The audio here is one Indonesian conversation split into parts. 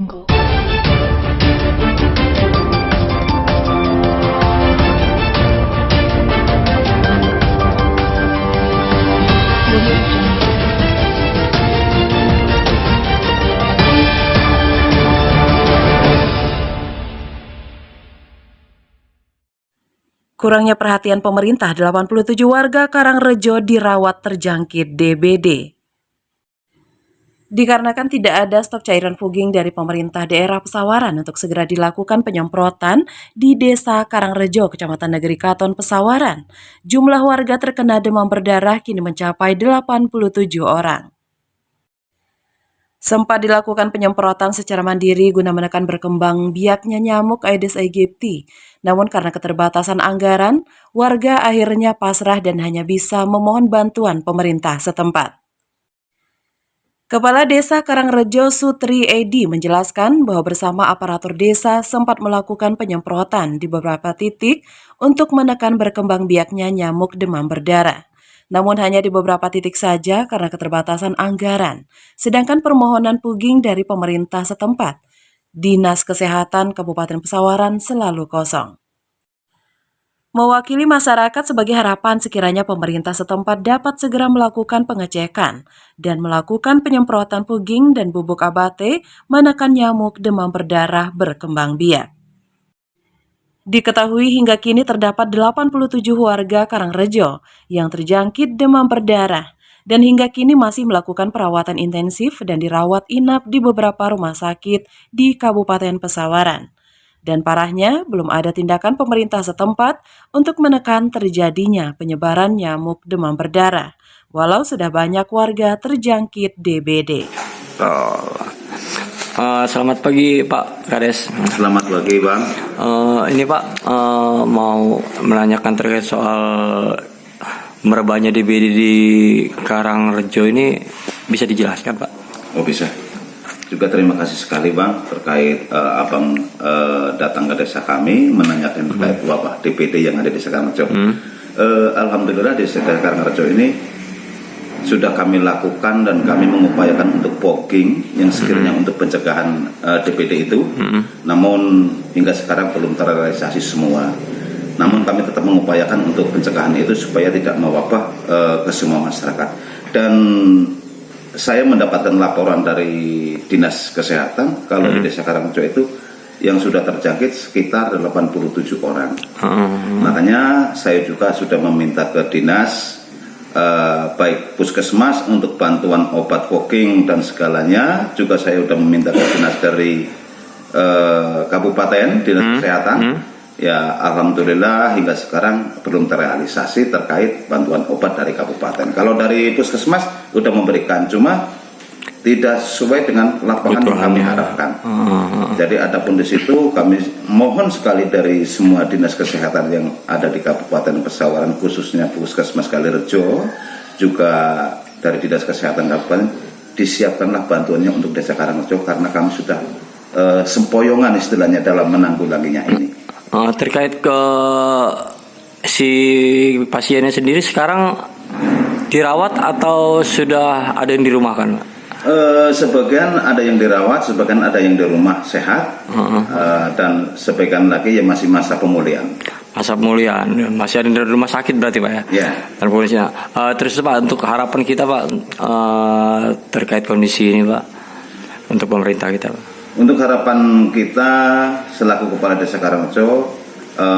Kurangnya perhatian pemerintah, 87 warga Karangrejo dirawat terjangkit DBD. Dikarenakan tidak ada stok cairan fogging dari pemerintah daerah Pesawaran untuk segera dilakukan penyemprotan di Desa Karangrejo, Kecamatan Negeri Katon, Pesawaran, jumlah warga terkena demam berdarah kini mencapai 87 orang. Sempat dilakukan penyemprotan secara mandiri guna menekan berkembang biaknya nyamuk Aedes aegypti. Namun karena keterbatasan anggaran, warga akhirnya pasrah dan hanya bisa memohon bantuan pemerintah setempat. Kepala Desa Karangrejo Sutri Edi menjelaskan bahwa bersama aparatur desa sempat melakukan penyemprotan di beberapa titik untuk menekan berkembang biaknya nyamuk demam berdarah. Namun hanya di beberapa titik saja karena keterbatasan anggaran, sedangkan permohonan fogging dari pemerintah setempat, Dinas Kesehatan Kabupaten Pesawaran selalu kosong. Mewakili masyarakat sebagai harapan sekiranya pemerintah setempat dapat segera melakukan pengecekan dan melakukan penyemprotan fogging dan bubuk abate menekan nyamuk demam berdarah berkembang biak. Diketahui hingga kini terdapat 87 warga Karangrejo yang terjangkit demam berdarah dan hingga kini masih melakukan perawatan intensif dan dirawat inap di beberapa rumah sakit di Kabupaten Pesawaran. Dan parahnya, belum ada tindakan pemerintah setempat untuk menekan terjadinya penyebaran nyamuk demam berdarah, walau sudah banyak warga terjangkit DBD. Selamat pagi Pak Kades. Selamat pagi Bang. Ini Pak mau menanyakan terkait soal merebaknya DBD di Karangrejo ini, bisa dijelaskan Pak? Oh bisa. Juga terima kasih sekali Bang terkait Abang datang ke desa kami menanyakan terkait wabah DBD yang ada di desa Karangrejo. Alhamdulillah di desa Karangrejo ini sudah kami lakukan dan kami mengupayakan untuk fogging yang sekiranya untuk pencegahan DBD itu. Namun hingga sekarang belum terrealisasi semua. Namun kami tetap mengupayakan untuk pencegahan itu supaya tidak mewabah ke semua masyarakat. Dan saya mendapatkan laporan dari Dinas Kesehatan kalau di Desa Karangrejo itu yang sudah terjangkit sekitar 87 orang. Makanya saya juga sudah meminta ke Dinas baik puskesmas untuk bantuan obat fogging dan segalanya. Juga saya sudah meminta ke dinas dari kabupaten, dinas kesehatan. Ya alhamdulillah hingga sekarang belum terrealisasi terkait bantuan obat dari kabupaten. Kalau dari puskesmas sudah memberikan, cuma tidak sesuai dengan lapangan yang kami harapkan. Jadi adapun di situ kami mohon sekali dari semua dinas kesehatan yang ada di Kabupaten Pesawaran, khususnya Puskesmas Karangrejo, juga dari dinas kesehatan kabupaten, disiapkanlah bantuannya untuk Desa Karangrejo karena kami sudah sempoyongan istilahnya dalam menanggulanginya ini. Terkait ke si pasiennya sendiri sekarang dirawat atau sudah ada yang dirumahkan? Sebagian ada yang dirawat, sebagian ada yang di rumah sehat, dan sebagian lagi yang masih masa pemulihan. Masa pemulihan, masih ada di rumah sakit berarti Pak ya? Ya. Dan polisinya. Terus Pak, untuk harapan kita Pak terkait kondisi ini Pak, untuk pemerintah kita Pak. Untuk harapan kita selaku Kepala Desa Karangrejo,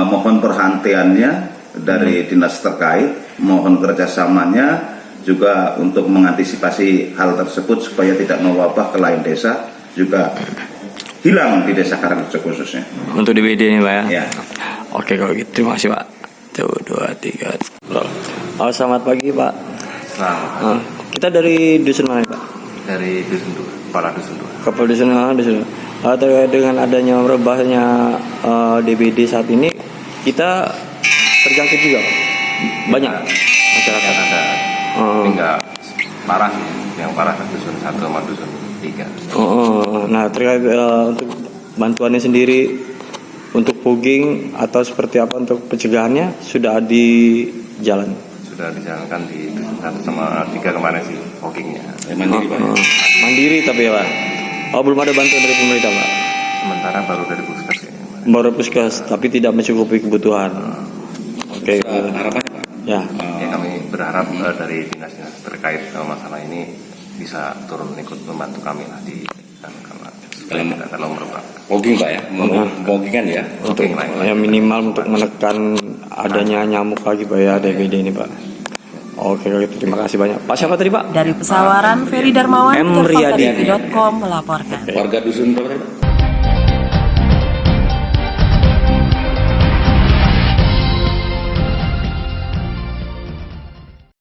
mohon perhatiannya dari dinas terkait, mohon kerjasamanya juga untuk mengantisipasi hal tersebut supaya tidak mewabah ke lain desa, juga hilang di Desa Karangrejo khususnya. Untuk DBD ini Pak ya? Ya. Oke kalau gitu, terima kasih Pak. 1, 2, 3. Selamat pagi Pak. Selamat. Kita dari dusun mana Pak? Dari dusun 2, kepala dusun 2. Kepala dusun terkait dengan adanya merebaknya DBD saat ini, kita terjangkit juga Pak? Banyak masyarakat? Ada. Tinggal parah sih, yang parah dusun 1 sama dusun 3. Nah terkait untuk bantuannya sendiri untuk fogging atau seperti apa untuk pencegahannya sudah di jalan? Sudah dijalankan di dusun 1 sama 3 kemarin sih foggingnya. Mandiri Pak. Mandiri tapi ya Pak. Oh, belum ada bantuan dari pemerintah, Pak. Sementara baru dari puskes ya. Baru puskes, tapi tidak mencukupi kebutuhan. Oke. Harapannya Pak. Ya. Ya kami berharap dari dinas-dinas terkait masalah ini bisa turun ikut membantu kami lah di karena kalau merebak. Fogging Pak ya, foggingan ya. Untuk ya minimal untuk menekan adanya nyamuk lagi Pak ya DBD ini Pak. Oke, terima kasih banyak. Pak siapa tadi Pak? Dari Pesawaran, Ferry Darmawan, M. Riyadi. Kerfakarivi.com melaporkan. Warga dusun berapa Pak?